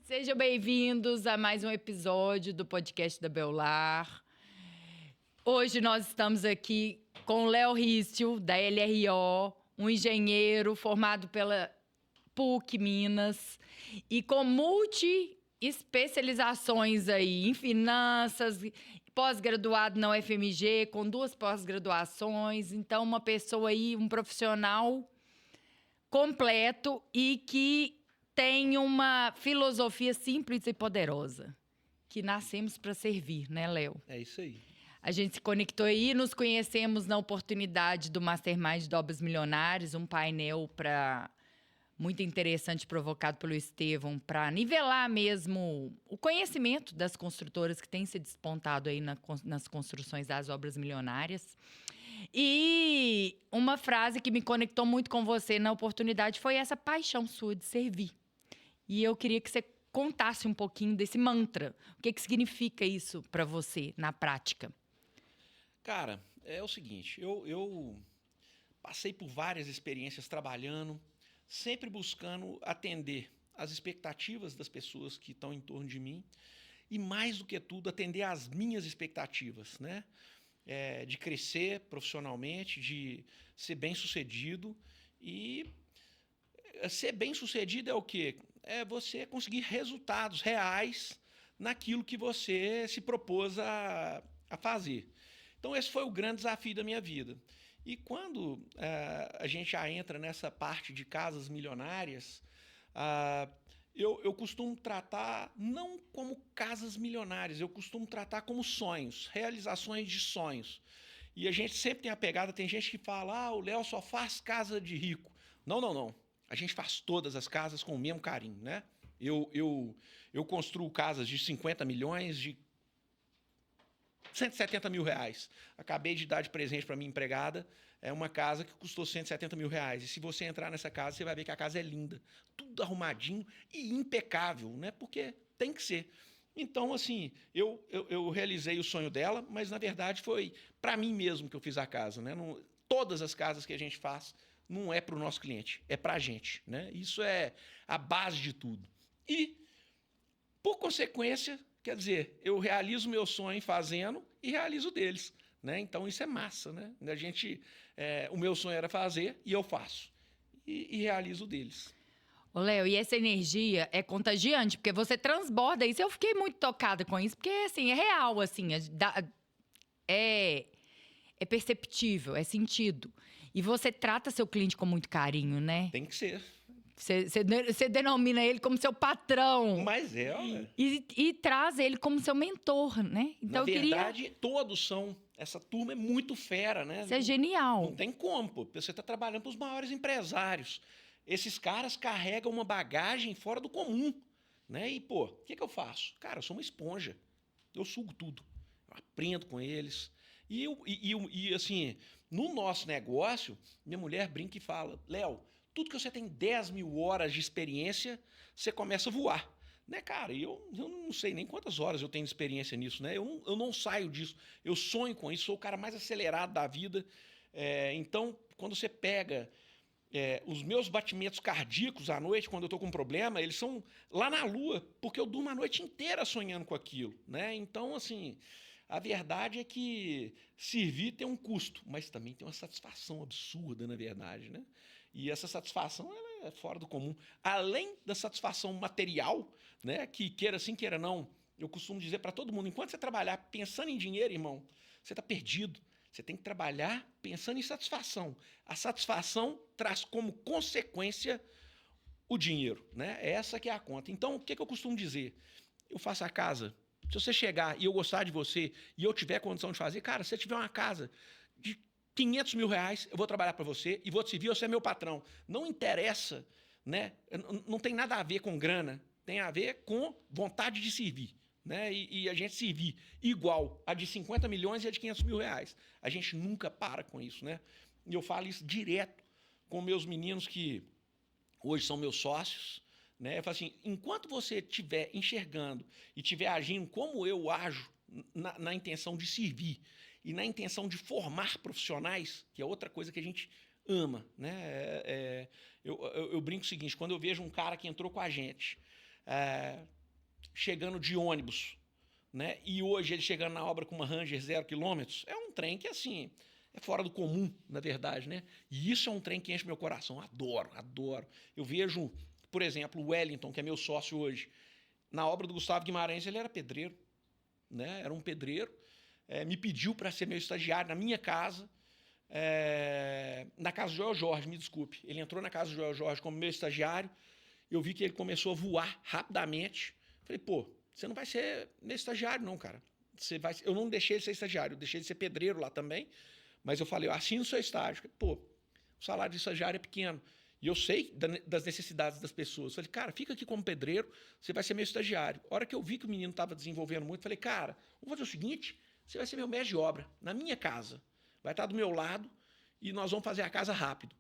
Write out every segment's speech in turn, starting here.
Sejam bem-vindos a mais um episódio do podcast da Beolar. Hoje nós estamos aqui com o Léo Rício, da LRO, um engenheiro formado pela PUC Minas e com multi-especializações aí em finanças, pós-graduado na UFMG, com 2 pós-graduações. Então, uma pessoa aí, um profissional completo e que tem uma filosofia simples e poderosa, que nascemos para servir, né, Léo? É isso aí. A gente se conectou aí, nos conhecemos na oportunidade do Mastermind de Dobras Milionários, um painel muito interessante, provocado pelo Estevão, para nivelar mesmo o conhecimento das construtoras que têm se despontado aí nas construções das obras milionárias. E uma frase que me conectou muito com você na oportunidade foi essa paixão sua de servir. E eu queria que você contasse um pouquinho desse mantra. O que significa isso para você na prática? Cara, é o seguinte, eu passei por várias experiências trabalhando, sempre buscando atender as expectativas das pessoas que estão em torno de mim e, mais do que tudo, atender às minhas expectativas, né? De crescer profissionalmente, de ser bem-sucedido. E ser bem-sucedido é o quê? É você conseguir resultados reais naquilo que você se propôs a fazer. Então, esse foi o grande desafio da minha vida. E quando a gente já entra nessa parte de casas milionárias, eu costumo tratar não como casas milionárias, eu costumo tratar como sonhos, realizações de sonhos. E a gente sempre tem a pegada, tem gente que fala, o Léo só faz casa de rico. Não. A gente faz todas as casas com o mesmo carinho, né? Eu construo casas de 50 milhões, de 170 mil reais. Acabei de dar de presente para minha empregada uma casa que custou 170 mil reais. E se você entrar nessa casa, você vai ver que a casa é linda. Tudo arrumadinho e impecável, né? Porque tem que ser. Então, assim, eu realizei o sonho dela, mas, na verdade, foi para mim mesmo que eu fiz a casa, né? Todas as casas que a gente faz não é para o nosso cliente, é para a gente, né? Isso é a base de tudo. E, por consequência, quer dizer, eu realizo o meu sonho fazendo e realizo o deles, né? Então, isso é massa, né? O meu sonho era fazer e eu faço. E realizo o deles. Ô, Léo, e essa energia é contagiante, porque você transborda isso. Eu fiquei muito tocada com isso, porque, assim, é real, assim, é perceptível, é sentido. E você trata seu cliente com muito carinho, né? Tem que ser. Você denomina ele como seu patrão. Mas ué. E traz ele como seu mentor, né? Então, na verdade, todos são. Essa turma é muito fera, né? Isso é genial. Não tem como, pô. Você está trabalhando para os maiores empresários. Esses caras carregam uma bagagem fora do comum, né? E, pô, o que eu faço? Cara, eu sou uma esponja. Eu sugo tudo. Eu aprendo com eles. E assim, no nosso negócio, minha mulher brinca e fala, Léo, tudo que você tem 10 mil horas de experiência, você começa a voar. Né, cara? Eu não sei nem quantas horas eu tenho de experiência nisso, né? Eu não saio disso. Eu sonho com isso, sou o cara mais acelerado da vida. Então, quando você pega os meus batimentos cardíacos à noite, quando eu estou com um problema, eles são lá na lua, porque eu durmo a noite inteira sonhando com aquilo, né? Então, assim, a verdade é que servir tem um custo, mas também tem uma satisfação absurda, na verdade, né? E essa satisfação ela é fora do comum. Além da satisfação material, né? Que queira sim, queira não, eu costumo dizer para todo mundo, enquanto você trabalhar pensando em dinheiro, irmão, você está perdido. Você tem que trabalhar pensando em satisfação. A satisfação traz como consequência o dinheiro, né? Essa que é a conta. Então, o que eu costumo dizer? Eu faço a casa. Se você chegar e eu gostar de você e eu tiver condição de fazer, cara, se você tiver uma casa de 500 mil reais, eu vou trabalhar para você e vou te servir, você é meu patrão. Não interessa, né? Não tem nada a ver com grana, tem a ver com vontade de servir. Né? E a gente servir igual a de 50 milhões e a de 500 mil reais. A gente nunca para com isso, né? E eu falo isso direto com meus meninos que hoje são meus sócios, né? Eu falo assim, enquanto você estiver enxergando e estiver agindo como eu ajo na intenção de servir e na intenção de formar profissionais, que é outra coisa que a gente ama, né? Eu brinco o seguinte, quando eu vejo um cara que entrou com a gente, chegando de ônibus, né? E hoje ele chegando na obra com uma Ranger 0 km, é um trem que, assim, é fora do comum, na verdade, né? E isso é um trem que enche meu coração. Adoro, adoro. Eu vejo, por exemplo, o Wellington, que é meu sócio hoje, na obra do Gustavo Guimarães, ele era pedreiro, né? Era um pedreiro, me pediu para ser meu estagiário na minha casa, na casa do Joel Jorge, me desculpe. Ele entrou na casa do Joel Jorge como meu estagiário, eu vi que ele começou a voar rapidamente. Falei, pô, você não vai ser meu estagiário não, cara. Eu não deixei ele ser estagiário, eu deixei ele ser pedreiro lá também, mas eu falei, eu assino o seu estágio. Pô, o salário de estagiário é pequeno. E eu sei das necessidades das pessoas. Falei, cara, fica aqui como pedreiro, você vai ser meu estagiário. A hora que eu vi que o menino estava desenvolvendo muito, falei, cara, vamos fazer o seguinte, você vai ser meu mestre de obra, na minha casa. Vai estar do meu lado e nós vamos fazer a casa rápido.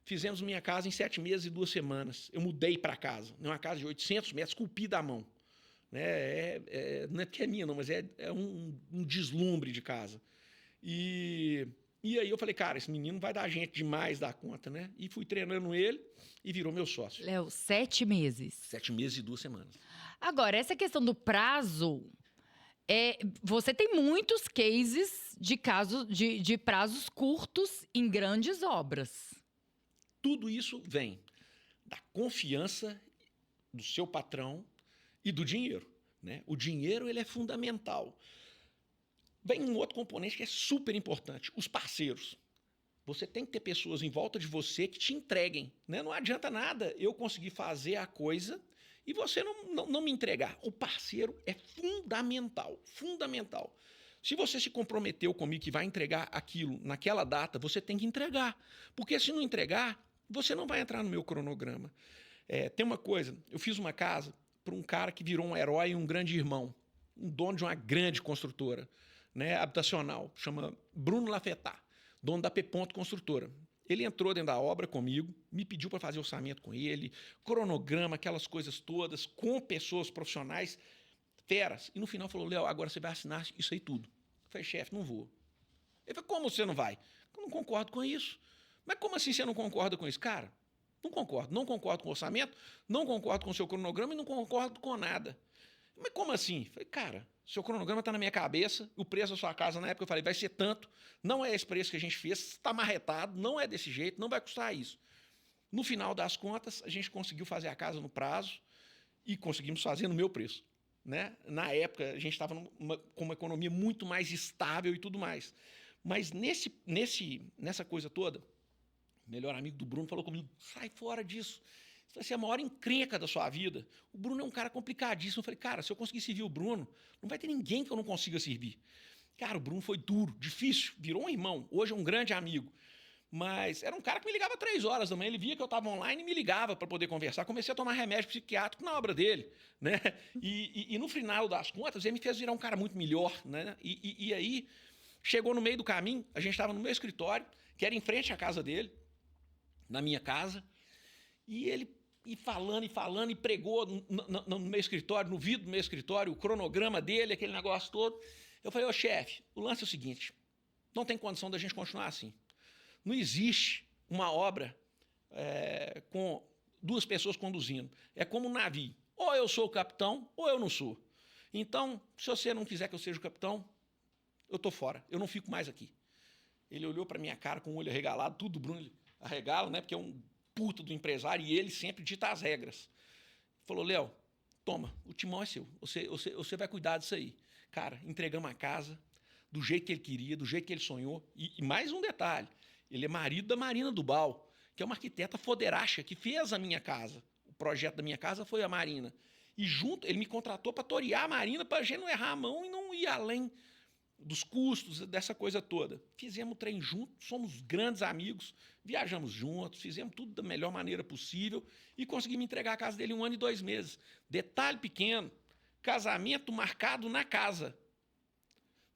Fizemos minha casa em 7 meses e 2 semanas. Eu mudei para casa, uma casa de 800 metros, esculpida à mão. Né? Não é porque é minha, não, mas é um deslumbre de casa. E aí eu falei, cara, esse menino vai dar gente demais da conta, né? E fui treinando ele e virou meu sócio. Léo, 7 meses. 7 meses e 2 semanas. Agora, essa questão do prazo, você tem muitos cases de prazos curtos em grandes obras. Tudo isso vem da confiança do seu patrão e do dinheiro, né? O dinheiro, ele é fundamental. Vem um outro componente que é super importante, os parceiros. Você tem que ter pessoas em volta de você que te entreguem, né? Não adianta nada eu conseguir fazer a coisa e você não me entregar. O parceiro é fundamental, fundamental. Se você se comprometeu comigo que vai entregar aquilo naquela data, você tem que entregar. Porque se não entregar, você não vai entrar no meu cronograma. Tem uma coisa, eu fiz uma casa para um cara que virou um herói e um grande irmão, um dono de uma grande construtora, né, habitacional, chama Bruno Lafetá, dono da P-Ponto Construtora. Ele entrou dentro da obra comigo, me pediu para fazer orçamento com ele, cronograma, aquelas coisas todas, com pessoas profissionais, feras. E no final falou, Léo, agora você vai assinar isso aí tudo. Eu falei, chefe, não vou. Ele falou, como você não vai? Eu não concordo com isso. Mas como assim você não concorda com isso? Cara, não concordo. Não concordo com o orçamento, não concordo com o seu cronograma e não concordo com nada. Mas como assim? Eu falei, cara, seu cronograma está na minha cabeça, o preço da sua casa na época eu falei, vai ser tanto, não é esse preço que a gente fez, está marretado, não é desse jeito, não vai custar isso. No final das contas, a gente conseguiu fazer a casa no prazo e conseguimos fazer no meu preço. Né? Na época, a gente estava com uma economia muito mais estável e tudo mais. Mas nessa coisa toda, o melhor amigo do Bruno falou comigo, sai fora disso. Isso vai ser a maior encrenca da sua vida. O Bruno é um cara complicadíssimo. Eu falei, cara, se eu conseguir servir o Bruno, não vai ter ninguém que eu não consiga servir. Cara, o Bruno foi duro, difícil, virou um irmão. Hoje é um grande amigo. Mas era um cara que me ligava 3 horas da manhã. Ele via que eu estava online e me ligava para poder conversar. Comecei a tomar remédio psiquiátrico na obra dele. Né? E no final das contas, ele me fez virar um cara muito melhor. Né? E aí, chegou no meio do caminho, a gente estava no meu escritório, que era em frente à casa dele, na minha casa. E ele falando, e pregou no meu escritório, no vidro do meu escritório, o cronograma dele, aquele negócio todo. Eu falei, ô chefe, o lance é o seguinte, não tem condição da gente continuar assim. Não existe uma obra com 2 pessoas conduzindo. É como um navio. Ou eu sou o capitão, ou eu não sou. Então, se você não quiser que eu seja o capitão, eu estou fora, eu não fico mais aqui. Ele olhou para minha cara com o olho arregalado, tudo Bruno ele arregala, né? Porque é um puta do empresário e ele sempre dita as regras. Falou, Léo, toma, o timão é seu, você vai cuidar disso aí. Cara, entregamos a casa do jeito que ele queria, do jeito que ele sonhou. E mais um detalhe, ele é marido da Marina Dubal, que é uma arquiteta foderacha que fez a minha casa. O projeto da minha casa foi a Marina. E junto, ele me contratou para torear a Marina para a gente não errar a mão e não ir além dos custos, dessa coisa toda. Fizemos o trem juntos, somos grandes amigos, viajamos juntos, fizemos tudo da melhor maneira possível e conseguimos entregar a casa dele em 1 ano e 2 meses. Detalhe pequeno, casamento marcado na casa.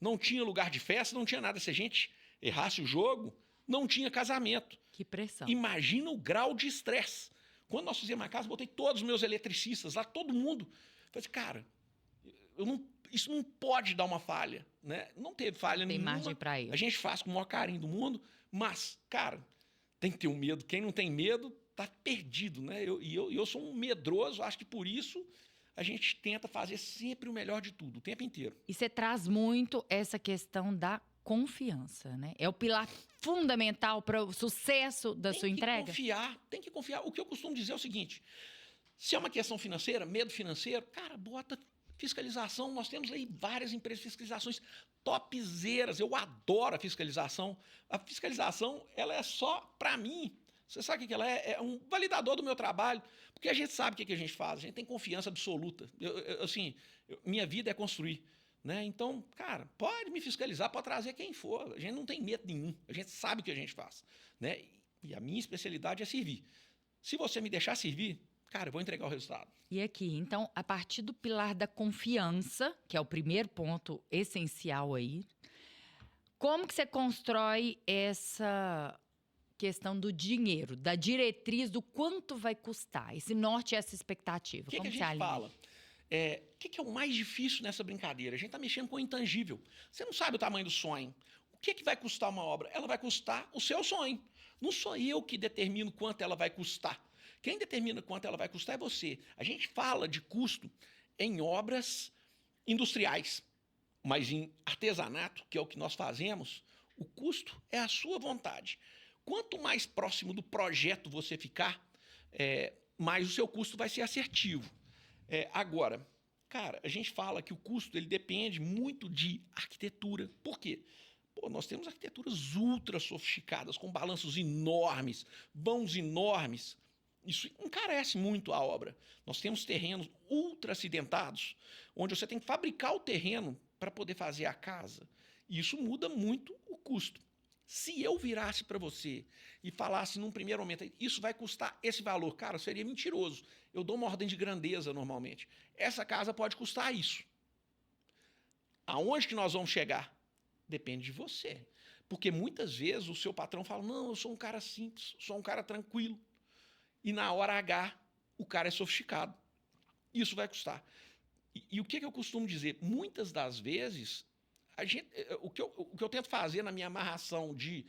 Não tinha lugar de festa, não tinha nada. Se a gente errasse o jogo, não tinha casamento. Que pressão. Imagina o grau de estresse. Quando nós fizemos a casa, botei todos os meus eletricistas lá, todo mundo. Falei, cara, isso não pode dar uma falha. Né? Não teve falha nenhuma. Tem margem para isso. A gente faz com o maior carinho do mundo, mas, cara, tem que ter um medo. Quem não tem medo tá perdido. Né? Eu sou um medroso, acho que por isso a gente tenta fazer sempre o melhor de tudo, o tempo inteiro. E você traz muito essa questão da confiança, né? É o pilar fundamental para o sucesso da sua entrega? Tem que confiar. O que eu costumo dizer é o seguinte, se é uma questão financeira, medo financeiro, cara, bota fiscalização. Nós temos aí várias empresas de fiscalizações topzeiras. Eu adoro a fiscalização. A fiscalização, ela é só para mim. Você sabe o que ela é? É um validador do meu trabalho, porque a gente sabe o que a gente faz, a gente tem confiança absoluta. Minha vida é construir. Né? Então, cara, pode me fiscalizar, pode trazer quem for. A gente não tem medo nenhum, a gente sabe o que a gente faz. Né? E a minha especialidade é servir. Se você me deixar servir, cara, eu vou entregar o resultado. E aqui, então, a partir do pilar da confiança, que é o primeiro ponto essencial aí, como que você constrói essa questão do dinheiro, da diretriz do quanto vai custar, esse norte e essa expectativa? O que a gente fala? O que é o mais difícil nessa brincadeira? A gente está mexendo com o intangível. Você não sabe o tamanho do sonho. O que vai custar uma obra? Ela vai custar o seu sonho. Não sou eu que determino quanto ela vai custar. Quem determina quanto ela vai custar é você. A gente fala de custo em obras industriais, mas em artesanato, que é o que nós fazemos, o custo é a sua vontade. Quanto mais próximo do projeto você ficar, mais o seu custo vai ser assertivo. Agora, cara, a gente fala que o custo ele depende muito de arquitetura. Por quê? Nós temos arquiteturas ultra sofisticadas, com balanços enormes, vãos enormes. Isso encarece muito a obra. Nós temos terrenos ultra acidentados, onde você tem que fabricar o terreno para poder fazer a casa. E isso muda muito o custo. Se eu virasse para você e falasse num primeiro momento, isso vai custar esse valor, cara, seria mentiroso. Eu dou uma ordem de grandeza normalmente. Essa casa pode custar isso. Aonde que nós vamos chegar? Depende de você. Porque muitas vezes o seu patrão fala, não, eu sou um cara simples, sou um cara tranquilo. E na hora H, o cara é sofisticado. Isso vai custar. E o que eu costumo dizer? Muitas das vezes, o que eu tento fazer na minha amarração de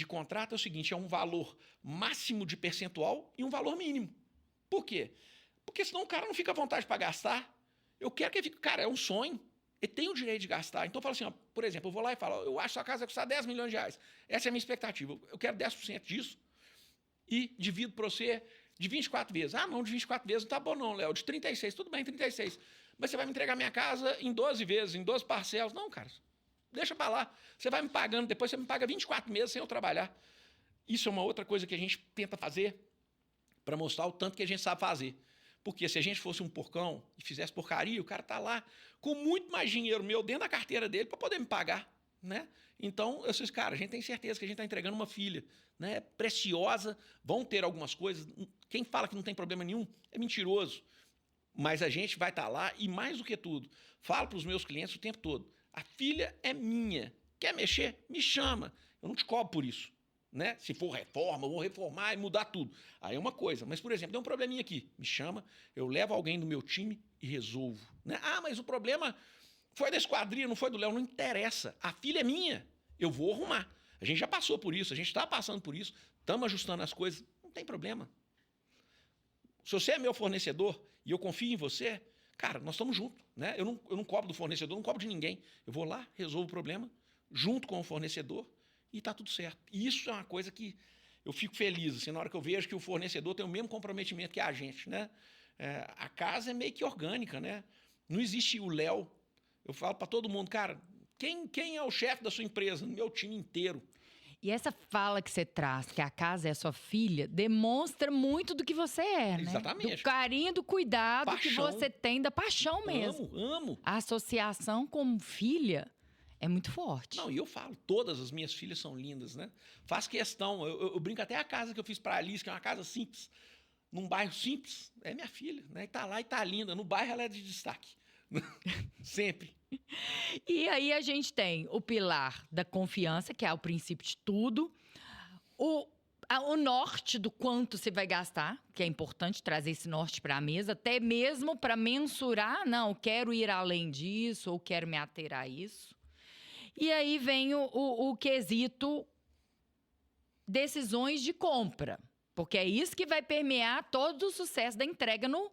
contrato é o seguinte, é um valor máximo de percentual e um valor mínimo. Por quê? Porque senão o cara não fica à vontade para gastar. Eu quero que ele fique... Cara, é um sonho. Ele tem o direito de gastar. Então eu falo assim, ó, por exemplo, eu vou lá e falo, eu acho que sua casa vai custar 10 milhões de reais. Essa é a minha expectativa. Eu quero 10% disso e divido para você de 24 vezes. Ah, não, de 24 vezes não tá bom não, Léo. De 36, tudo bem, 36. Mas você vai me entregar minha casa em 12 vezes, em 12 parcelas. Não, cara, deixa para lá. Você vai me pagando, depois você me paga 24 meses sem eu trabalhar. Isso é uma outra coisa que a gente tenta fazer para mostrar o tanto que a gente sabe fazer. Porque se a gente fosse um porcão e fizesse porcaria, o cara tá lá com muito mais dinheiro meu dentro da carteira dele para poder me pagar, né? Então, eu disse, cara, a gente tem certeza que a gente está entregando uma filha, né, preciosa, vão ter algumas coisas. Quem fala que não tem problema nenhum é mentiroso. Mas a gente vai estar lá e, mais do que tudo, falo para os meus clientes o tempo todo, a filha é minha. Quer mexer? Me chama. Eu não te cobro por isso. Né? Se for reforma, eu vou reformar e mudar tudo. Aí é uma coisa. Mas, por exemplo, tem um probleminha aqui. Me chama, eu levo alguém do meu time e resolvo. Né? Ah, mas o problema foi da esquadrilha, não foi do Léo. Não interessa. A filha é minha. Eu vou arrumar. A gente já passou por isso, a gente está passando por isso. Estamos ajustando as coisas. Não tem problema. Se você é meu fornecedor e eu confio em você, cara, nós estamos juntos. Né? Eu não cobro do fornecedor, não cobro de ninguém. Eu vou lá, resolvo o problema, junto com o fornecedor, e está tudo certo. E isso é uma coisa que eu fico feliz, assim, na hora que eu vejo que o fornecedor tem o mesmo comprometimento que a gente. Né? A casa é meio que orgânica, né? Não existe o Léo. Eu falo para todo mundo, cara, quem é o chefe da sua empresa? Meu time inteiro. E essa fala que você traz, que a casa é a sua filha, demonstra muito do que você é, né? Exatamente. Do carinho, do cuidado Paixão. que você tem, da paixão mesmo. Amo. A associação como filha é muito forte. Não, e eu falo, todas as minhas filhas são lindas, né? Faço questão, eu brinco até a casa que eu fiz para a Alice, que é uma casa simples, num bairro simples, é minha filha, né? E tá lá e tá linda. No bairro ela é de destaque. Sempre. E aí a gente tem o pilar da confiança, que é o princípio de tudo. O norte do quanto você vai gastar, que é importante trazer esse norte para a mesa, até mesmo para mensurar, não, quero ir além disso, ou quero me ater a isso. E aí vem o quesito decisões de compra, porque é isso que vai permear todo o sucesso da entrega no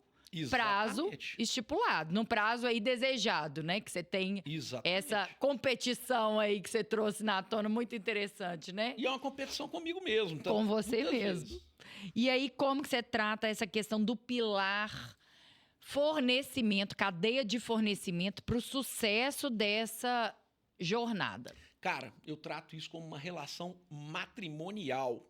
prazo Exatamente. estipulado, num prazo aí desejado, né? Que você tem Exatamente. essa competição aí que você trouxe na tona, muito interessante, né? E é uma competição comigo mesmo. Então, Com você muitas mesmo. vezes. E aí, como que você trata essa questão do pilar fornecimento, cadeia de fornecimento para o sucesso dessa jornada? Cara, eu trato isso como uma relação matrimonial.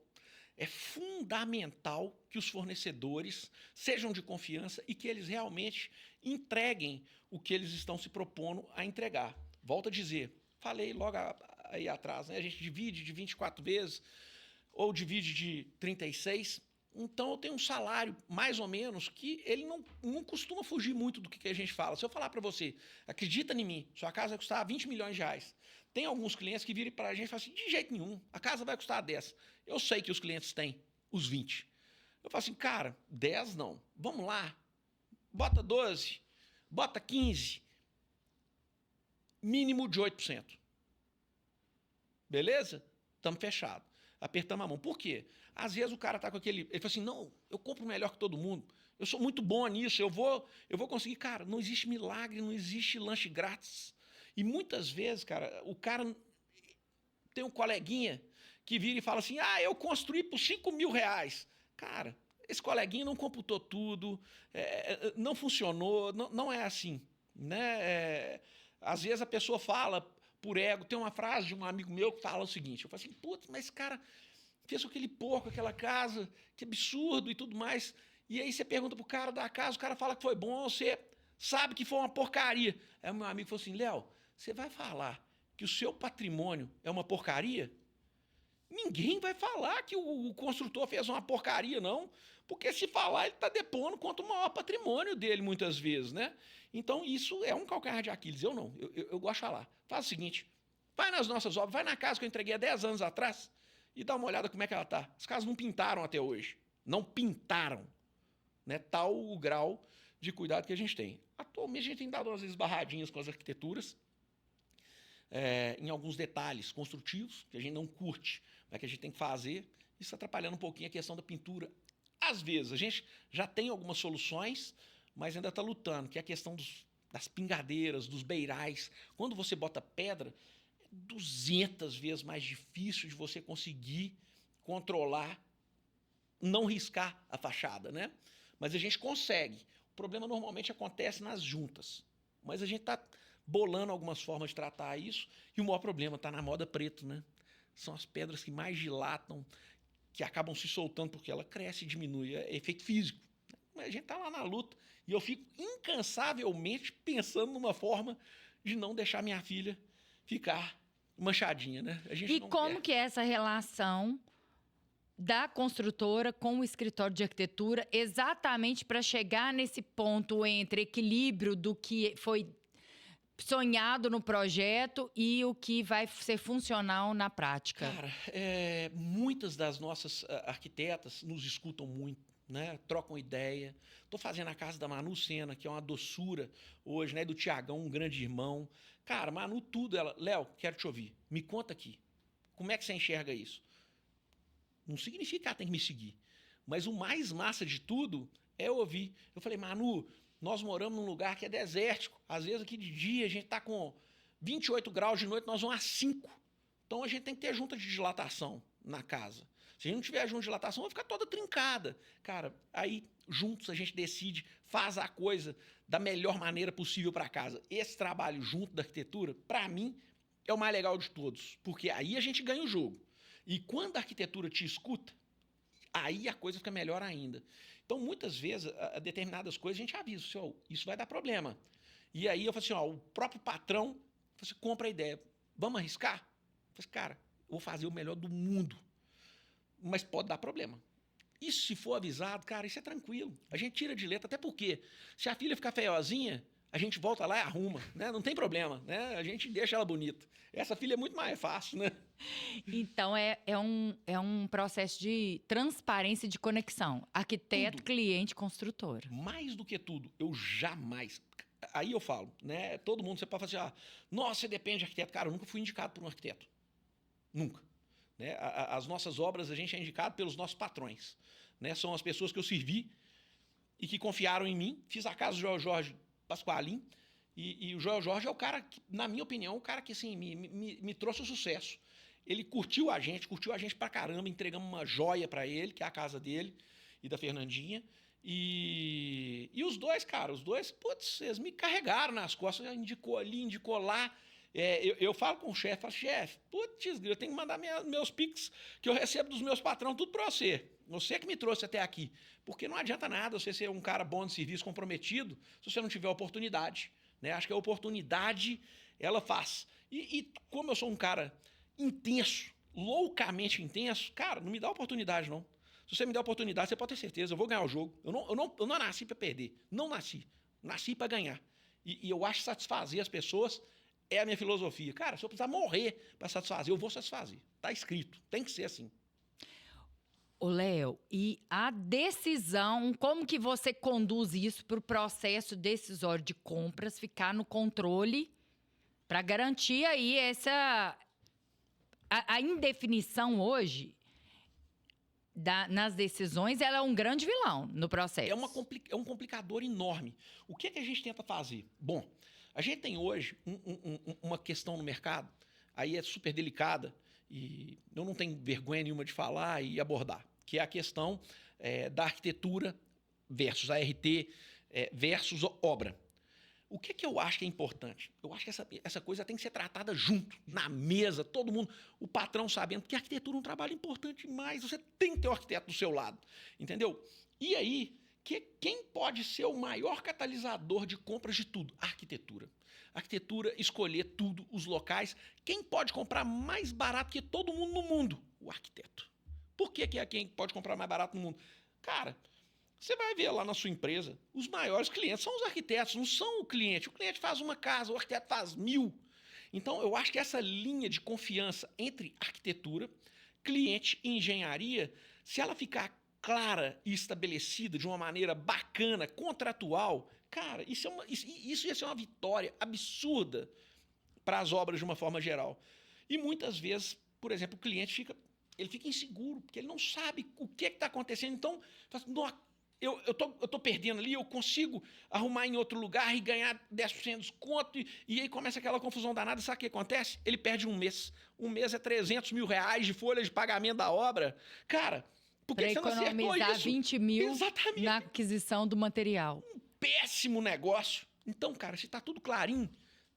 É fundamental que os fornecedores sejam de confiança e que eles realmente entreguem o que eles estão se propondo a entregar. Volto a dizer, falei logo aí atrás, né? A gente divide de 24 vezes ou divide de 36. Então eu tenho um salário, mais ou menos, que ele não costuma fugir muito do que a gente fala. Se eu falar para você, acredita em mim, sua casa vai custar 20 milhões de reais. Tem alguns clientes que viram para a gente e falam assim, de jeito nenhum, a casa vai custar 10. Eu sei que os clientes têm os 20. Eu falo assim, cara, 10 não. Vamos lá, bota 12, bota 15, mínimo de 8%. Beleza? Estamos fechados. Apertamos a mão. Por quê? Às vezes o cara tá com aquele... Ele fala assim, não, eu compro melhor que todo mundo. Eu sou muito bom nisso, eu vou conseguir. Cara, não existe milagre, não existe lanche grátis. E muitas vezes, cara, o cara tem um coleguinha que vira e fala assim, eu construí por 5 mil reais. Cara, esse coleguinha não computou tudo, não funcionou, não é assim. Né? Às vezes a pessoa fala por ego. Tem uma frase de um amigo meu que fala o seguinte, eu falo assim, putz, mas esse cara fez aquele porco, aquela casa, que absurdo e tudo mais. E aí você pergunta pro cara da casa, o cara fala que foi bom, você sabe que foi uma porcaria. Aí o meu amigo falou assim, Léo, você vai falar que o seu patrimônio é uma porcaria? Ninguém vai falar que o construtor fez uma porcaria, não. Porque se falar, ele está depondo contra o maior patrimônio dele, muitas vezes, né? Então, isso é um calcanhar de Aquiles. Eu não. Eu gosto de falar. Faz o seguinte, vai nas nossas obras, vai na casa que eu entreguei há 10 anos atrás e dá uma olhada como é que ela está. As casas não pintaram até hoje. Não pintaram. Né? Tal o grau de cuidado que a gente tem. Atualmente, a gente tem dado umas esbarradinhas com as arquiteturas, em alguns detalhes construtivos, que a gente não curte, mas que a gente tem que fazer. Isso atrapalhando um pouquinho a questão da pintura. Às vezes, a gente já tem algumas soluções, mas ainda está lutando, que é a questão das pingadeiras, dos beirais. Quando você bota pedra, é 200 vezes mais difícil de você conseguir controlar, não riscar a fachada, né? Mas a gente consegue. O problema normalmente acontece nas juntas. Mas a gente está bolando algumas formas de tratar isso, e o maior problema está na moda preto, né? São as pedras que mais dilatam, que acabam se soltando porque ela cresce e diminui. É efeito físico. Mas a gente está lá na luta. E eu fico incansavelmente pensando numa forma de não deixar minha filha ficar manchadinha, né? A gente E não como quer. que é essa relação da construtora com o escritório de arquitetura, exatamente para chegar nesse ponto entre equilíbrio do que foi sonhado no projeto e o que vai ser funcional na prática? Cara, muitas das nossas arquitetas nos escutam muito, né? Trocam ideia. Estou fazendo a casa da Manu Sena, que é uma doçura hoje, né? Do Tiagão, um grande irmão. Cara, Manu, tudo ela... Léo, quero te ouvir. Me conta aqui. Como é que você enxerga isso? Não significa que ela tem que me seguir. Mas o mais massa de tudo é ouvir. Eu falei, Manu, nós moramos num lugar que é desértico. Às vezes aqui de dia a gente está com 28 graus, de noite nós vamos a 5. Então a gente tem que ter junta de dilatação na casa. Se a gente não tiver junta de dilatação, vai ficar toda trincada. Cara, aí juntos a gente decide, faz a coisa da melhor maneira possível para casa. Esse trabalho junto da arquitetura, para mim, é o mais legal de todos. Porque aí a gente ganha o jogo. E quando a arquitetura te escuta, aí a coisa fica melhor ainda. Então, muitas vezes, a determinadas coisas a gente avisa, assim, isso vai dar problema. E aí eu falo assim, o próprio patrão, você compra a ideia, vamos arriscar? Eu falo assim, cara, eu vou fazer o melhor do mundo, mas pode dar problema. Isso, se for avisado, cara, isso é tranquilo. A gente tira de letra, até porque se a filha ficar feiozinha, a gente volta lá e arruma, né? Não tem problema, né? A gente deixa ela bonita. Essa filha é muito mais fácil, né? Então, é um processo de transparência e de conexão. Arquiteto, Tudo. cliente, construtora. Mais do que tudo, eu jamais... Aí eu falo, né? Todo mundo, você pode falar assim, nossa, você depende de arquiteto. Cara, eu nunca fui indicado por um arquiteto. Nunca. Né? As nossas obras, a gente é indicado pelos nossos patrões. Né? São as pessoas que eu servi e que confiaram em mim. Fiz a casa do Joel Jorge Pasqualin. E o Joel Jorge é o cara, que, na minha opinião, o cara que assim, me trouxe o sucesso. Ele curtiu a gente pra caramba, entregamos uma joia pra ele, que é a casa dele e da Fernandinha. E os dois, cara, putz, eles me carregaram nas costas, indicou ali, indicou lá. Eu falo com o chefe, falo, chefe, putz, eu tenho que mandar meus pics que eu recebo dos meus patrões, tudo pra você. Você que me trouxe até aqui. Porque não adianta nada você ser um cara bom de serviço, comprometido, se você não tiver oportunidade. Né? Acho que a oportunidade, ela faz. E como eu sou um cara intenso, loucamente intenso, cara, não me dá oportunidade, não. Se você me der oportunidade, você pode ter certeza, eu vou ganhar o jogo. Eu não nasci para perder. Não nasci. Nasci para ganhar. E eu acho que satisfazer as pessoas é a minha filosofia. Cara, se eu precisar morrer para satisfazer, eu vou satisfazer. Tá escrito. Tem que ser assim. Ô, Léo, e a decisão, como que você conduz isso para o processo decisório de compras ficar no controle para garantir aí a indefinição hoje nas decisões, ela é um grande vilão no processo. É um complicador enorme. O que a gente tenta fazer? Bom, a gente tem hoje uma questão no mercado, aí é super delicada, e eu não tenho vergonha nenhuma de falar e abordar, que é a questão da arquitetura versus a RT versus obra. O que eu acho que é importante? Eu acho que essa coisa tem que ser tratada junto, na mesa, todo mundo, o patrão sabendo, que a arquitetura é um trabalho importante demais, você tem que ter o arquiteto do seu lado, entendeu? E aí, quem pode ser o maior catalisador de compras de tudo? A arquitetura. A arquitetura, escolher tudo, os locais. Quem pode comprar mais barato que todo mundo no mundo? O arquiteto. Por que é quem pode comprar mais barato no mundo? Cara, você vai ver lá na sua empresa, os maiores clientes são os arquitetos, não são o cliente. O cliente faz uma casa, o arquiteto faz 1000. Então, eu acho que essa linha de confiança entre arquitetura, cliente e engenharia, se ela ficar clara e estabelecida de uma maneira bacana, contratual, cara, isso ia ser uma vitória absurda para as obras de uma forma geral. E muitas vezes, por exemplo, o cliente fica inseguro, porque ele não sabe o que está acontecendo. Então, eu tô perdendo ali, eu consigo arrumar em outro lugar e ganhar 10% de desconto, e aí começa aquela confusão danada. Sabe o que acontece? Ele perde um mês. Um mês é 300 mil reais de folha de pagamento da obra. Cara, por que você não acertou isso? Economizar 20 mil Exatamente. Na aquisição do material. Um péssimo negócio. Então, cara, se está tudo clarinho,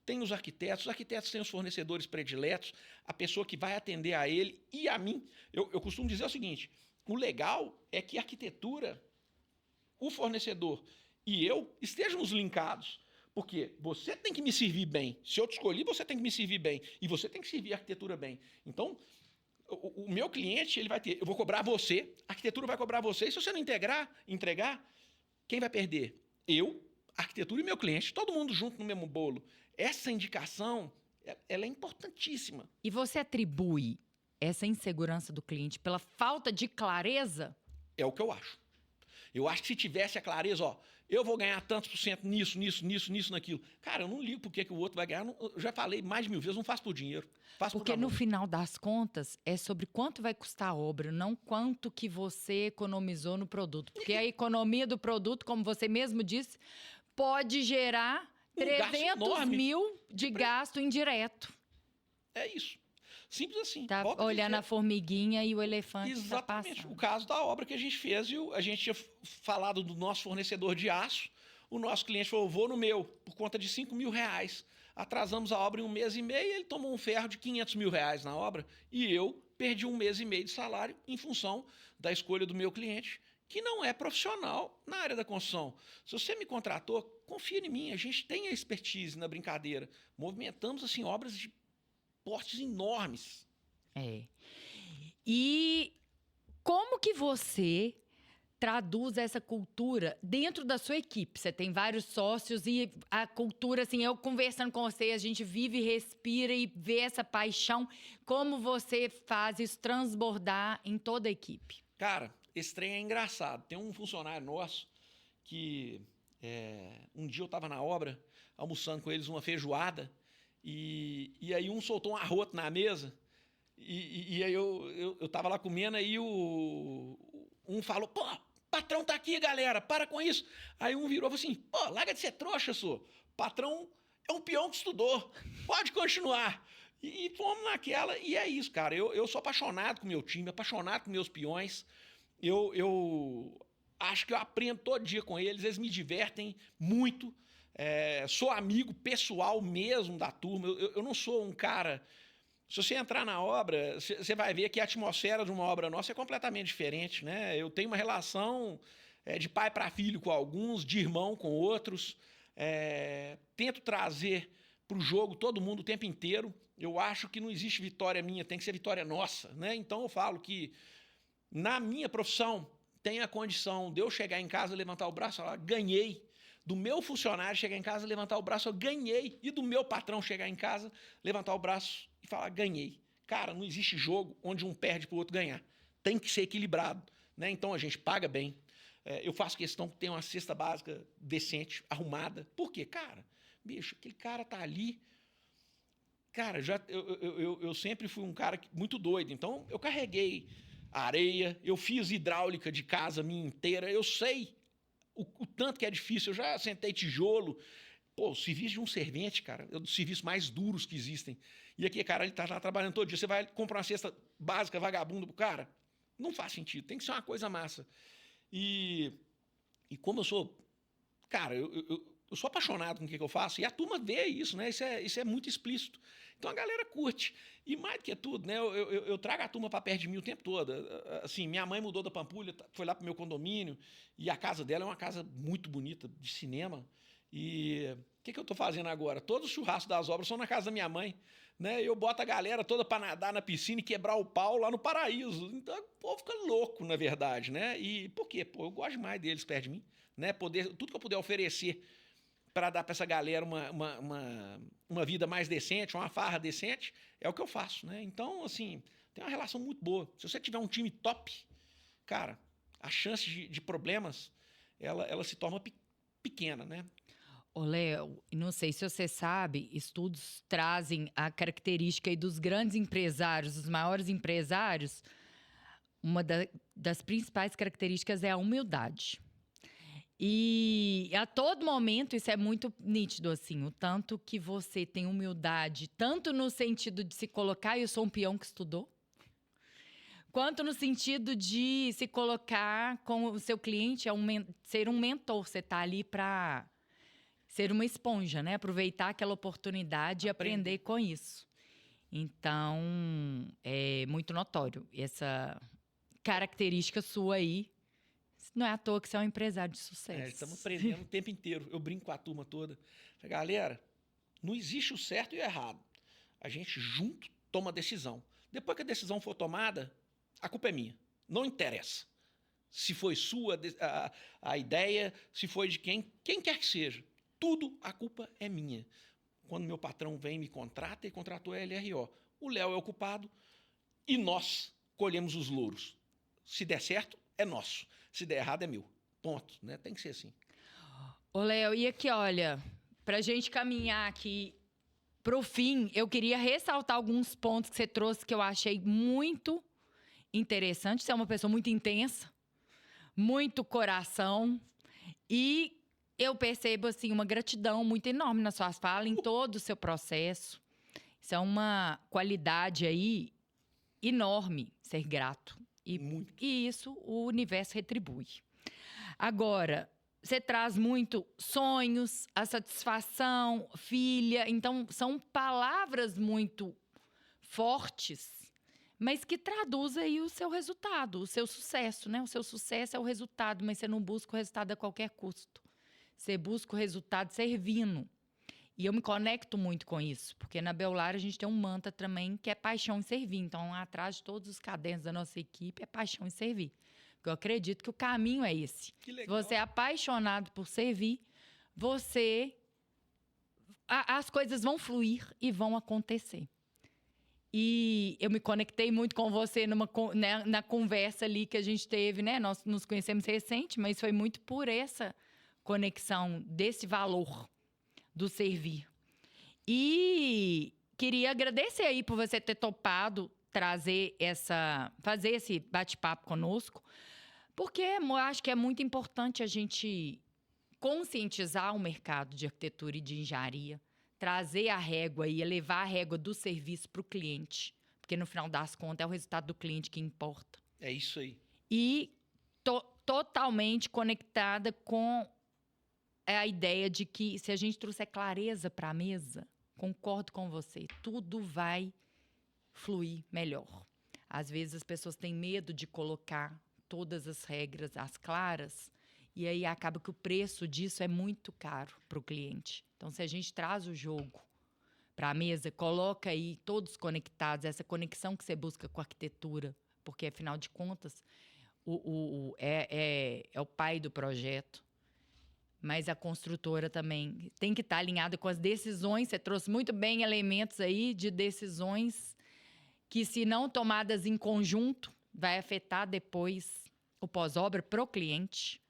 tem os arquitetos têm os fornecedores prediletos, a pessoa que vai atender a ele e a mim. Eu costumo dizer o seguinte, o legal é que a arquitetura, o fornecedor e eu estejamos linkados, porque você tem que me servir bem. Se eu te escolhi, você tem que me servir bem. E você tem que servir a arquitetura bem. Então, o meu cliente, ele vai ter, eu vou cobrar você, a arquitetura vai cobrar você, e se você não entregar, quem vai perder? Eu, a arquitetura e meu cliente, todo mundo junto no mesmo bolo. Essa indicação, ela é importantíssima. E você atribui essa insegurança do cliente pela falta de clareza? É o que eu acho. Eu acho que se tivesse a clareza, eu vou ganhar tantos por cento nisso, naquilo. Cara, eu não ligo porque que o outro vai ganhar. Eu já falei mais de 1000 vezes, não faço por dinheiro. Faço porque por no final das contas, é sobre quanto vai custar a obra, não quanto que você economizou no produto. Porque a economia do produto, como você mesmo disse, pode gerar 300 mil de gasto indireto. É isso. Simples assim. Tá olhando a formiguinha e o elefante. Exatamente. Tá o caso da obra que a gente fez, a gente tinha falado do nosso fornecedor de aço, o nosso cliente falou, vou no meu, por conta de 5 mil reais. Atrasamos a obra em 1 mês e meio, ele tomou um ferro de 500 mil reais na obra, e eu perdi 1 mês e meio de salário em função da escolha do meu cliente, que não é profissional na área da construção. Se você me contratou, confia em mim, a gente tem a expertise na brincadeira. Movimentamos assim obras de portes enormes. E como que você traduz essa cultura dentro da sua equipe? Você tem vários sócios e a cultura, assim, eu conversando com você, a gente vive, respira e vê essa paixão. Como você faz isso transbordar em toda a equipe? Cara, esse trem é engraçado. Tem um funcionário nosso que um dia eu estava na obra, almoçando com eles uma feijoada, e aí um soltou um arroto na mesa, e aí eu tava lá comendo, aí um falou, pô, patrão tá aqui, galera, para com isso. Aí um virou e falou assim, pô, larga de ser trouxa, sô. Patrão é um peão que estudou, pode continuar. E fomos naquela, e é isso, cara. Eu sou apaixonado com o meu time, apaixonado com meus peões. Eu acho que eu aprendo todo dia com eles me divertem muito. Sou amigo pessoal mesmo da turma. Eu não sou um cara... Se você entrar na obra, você vai ver que a atmosfera de uma obra nossa é completamente diferente, né? Eu tenho uma relação de pai para filho com alguns, de irmão com outros. Tento trazer para o jogo todo mundo o tempo inteiro. Eu acho que não existe vitória minha, tem que ser vitória nossa, né? Então eu falo que na minha profissão tem a condição de eu chegar em casa, levantar o braço e falar, ganhei. Do meu funcionário chegar em casa, levantar o braço, eu ganhei. E do meu patrão chegar em casa, levantar o braço e falar, ganhei. Cara, não existe jogo onde um perde para o outro ganhar. Tem que ser equilibrado, né? Então a gente paga bem. Eu faço questão que tenha uma cesta básica decente, arrumada. Por quê? Cara, bicho, aquele cara tá ali. Cara, eu sempre fui um cara muito doido. Então eu carreguei areia, eu fiz hidráulica de casa minha inteira. Eu sei o tanto que é difícil. Eu já sentei tijolo. Pô, o serviço de um servente, cara, é um dos serviços mais duros que existem. E aqui, cara, ele tá lá trabalhando todo dia. Você vai comprar uma cesta básica vagabunda pro cara? Não faz sentido. Tem que ser uma coisa massa. E como eu sou... Cara, eu sou apaixonado com o que eu faço. E a turma vê isso, né? Isso é muito explícito. Então a galera curte. E mais do que tudo, né? Eu trago a turma para perto de mim o tempo todo. Assim, minha mãe mudou da Pampulha, foi lá pro meu condomínio. E a casa dela é uma casa muito bonita, de cinema. E o que eu tô fazendo agora? Todos os churrascos das obras são na casa da minha mãe. Né? Eu boto a galera toda para nadar na piscina e quebrar o pau lá no paraíso. Então o povo fica louco, na verdade, né? E por quê? Pô, eu gosto demais deles perto de mim. Né? Tudo que eu puder oferecer para dar para essa galera uma vida mais decente, uma farra decente, é o que eu faço, né? Então, assim, tem uma relação muito boa. Se você tiver um time top, cara, a chance de problemas, ela se torna pequena, né? Ô, Léo, não sei se você sabe, estudos trazem a característica aí dos grandes empresários, dos maiores empresários. Uma das principais características é a humildade. E a todo momento isso é muito nítido, assim, o tanto que você tem humildade, tanto no sentido de se colocar, eu sou um peão que estudou, quanto no sentido de se colocar com o seu cliente, ser um mentor, você tá ali para ser uma esponja, né? Aproveitar aquela oportunidade e aprender com isso. Então, é muito notório essa característica sua aí. Não é à toa que você é um empresário de sucesso. Estamos aprendendo o tempo inteiro. Eu brinco com a turma toda. Galera, não existe o certo e o errado. A gente junto toma a decisão. Depois que a decisão for tomada, a culpa é minha. Não interessa. Se foi sua a ideia, se foi de quem quer que seja. Tudo a culpa é minha. Quando meu patrão vem e me contrata, ele contratou a LRO. O Léo é o culpado e nós colhemos os louros. Se der certo, é nosso. Se der errado, é meu. Ponto. Né? Tem que ser assim. Ô, Léo, e aqui, olha, pra gente caminhar aqui pro fim, eu queria ressaltar alguns pontos que você trouxe que eu achei muito interessante. Você é uma pessoa muito intensa, muito coração e eu percebo, assim, uma gratidão muito enorme nas suas falas, em todo o seu processo. Isso é uma qualidade aí enorme, ser grato. E isso o universo retribui. Agora, você traz muito sonhos, a satisfação, filha. Então, são palavras muito fortes, mas que traduzem aí o seu resultado, o seu sucesso, né? O seu sucesso é o resultado, mas você não busca o resultado a qualquer custo. Você busca o resultado servindo. E eu me conecto muito com isso, porque na Beolar a gente tem um mantra também que é paixão em servir. Então, atrás de todos os cadernos da nossa equipe é paixão em servir. Porque eu acredito que o caminho é esse. Que legal. Se você é apaixonado por servir, as coisas vão fluir e vão acontecer. E eu me conectei muito com você na conversa ali que a gente teve, né? Nós nos conhecemos recente, mas foi muito por essa conexão desse valor do servir. E queria agradecer aí por você ter topado fazer esse bate-papo conosco, Porque eu acho que é muito importante a gente conscientizar o mercado de arquitetura e de engenharia, trazer a régua e elevar a régua do serviço para o cliente. Porque, no final das contas, é o resultado do cliente que importa. É isso aí. E totalmente conectada com a ideia de que, se a gente trouxer clareza para a mesa, concordo com você, tudo vai fluir melhor. Às vezes, as pessoas têm medo de colocar todas as regras às claras, e aí acaba que o preço disso é muito caro para o cliente. Então, se a gente traz o jogo para a mesa, coloca aí todos conectados, essa conexão que você busca com a arquitetura, porque, afinal de contas, é o pai do projeto, mas a construtora também tem que estar alinhada com as decisões. Você trouxe muito bem elementos aí de decisões que, se não tomadas em conjunto, vai afetar depois o pós-obra para o cliente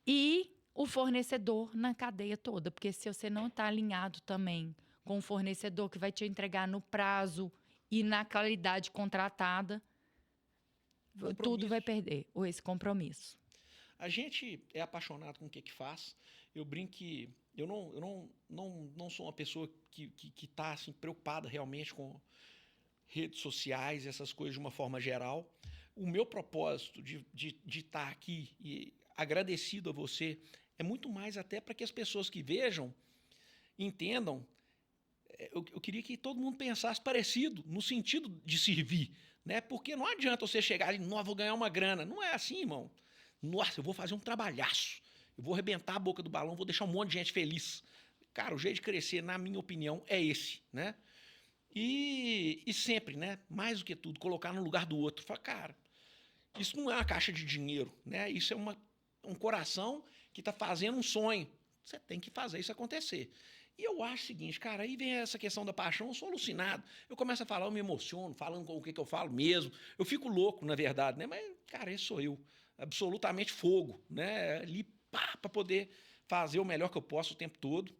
e o fornecedor na cadeia toda. Porque se você não está alinhado também com o fornecedor que vai te entregar no prazo e na qualidade contratada, tudo vai perder esse compromisso. A gente é apaixonado com o que faz. Eu brinco que eu não sou uma pessoa que está assim, preocupada realmente com redes sociais, essas coisas de uma forma geral. O meu propósito de estar aqui e agradecido a você é muito mais até para que as pessoas que vejam entendam. Eu queria que todo mundo pensasse parecido, no sentido de servir, né? Porque não adianta você chegar e, não, vou ganhar uma grana. Não é assim, irmão. Nossa, eu vou fazer um trabalhaço. Eu vou arrebentar a boca do balão, vou deixar um monte de gente feliz. Cara, o jeito de crescer, na minha opinião, é esse, né? E sempre, né? Mais do que tudo, colocar no lugar do outro. Fala, cara, isso não é uma caixa de dinheiro, né? Isso é um coração que está fazendo um sonho. Você tem que fazer isso acontecer. E eu acho o seguinte, cara, aí vem essa questão da paixão, eu sou alucinado. Eu começo a falar, eu me emociono, falando com o que eu falo mesmo. Eu fico louco, na verdade, né? Mas, cara, esse sou eu. Absolutamente fogo, né? Ali, pá, para poder fazer o melhor que eu posso o tempo todo.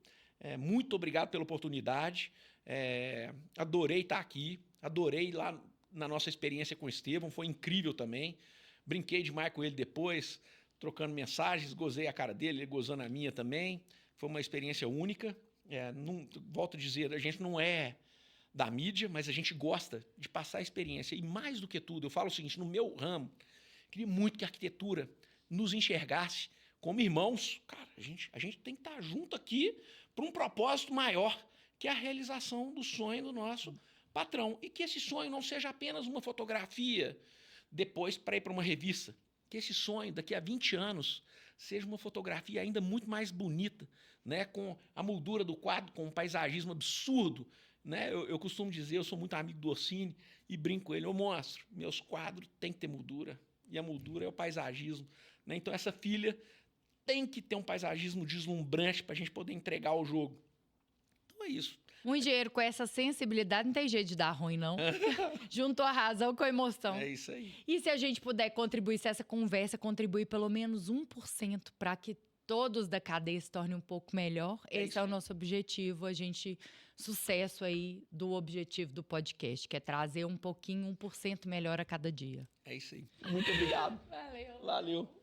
Muito obrigado pela oportunidade. Adorei estar aqui. Adorei lá na nossa experiência com o Estevão. Foi incrível também. Brinquei demais com ele depois, trocando mensagens, gozei a cara dele, ele gozando a minha também. Foi uma experiência única. Volto a dizer, a gente não é da mídia, mas a gente gosta de passar a experiência. E mais do que tudo, eu falo o seguinte, no meu ramo, queria muito que a arquitetura nos enxergasse como irmãos. Cara, a gente tem que estar junto aqui para um propósito maior, que é a realização do sonho do nosso patrão. E que esse sonho não seja apenas uma fotografia depois para ir para uma revista. Que esse sonho, daqui a 20 anos, seja uma fotografia ainda muito mais bonita, né? Com a moldura do quadro, com um paisagismo absurdo. Né? Eu costumo dizer, eu sou muito amigo do Orsini e brinco com ele, eu mostro, meus quadros têm que ter moldura, e a moldura é o paisagismo. Né? Então essa filha tem que ter um paisagismo deslumbrante para a gente poder entregar o jogo. Então é isso. Um engenheiro com essa sensibilidade não tem jeito de dar ruim, não. Juntou a razão com a emoção. É isso aí. E se a gente puder contribuir, se essa conversa contribuir pelo menos 1% para que todos da cadeia se tornem um pouco melhor, esse é o nosso objetivo. A gente, sucesso aí do objetivo do podcast, que é trazer um pouquinho, 1% melhor a cada dia. É isso aí. Muito obrigado. Valeu. Valeu.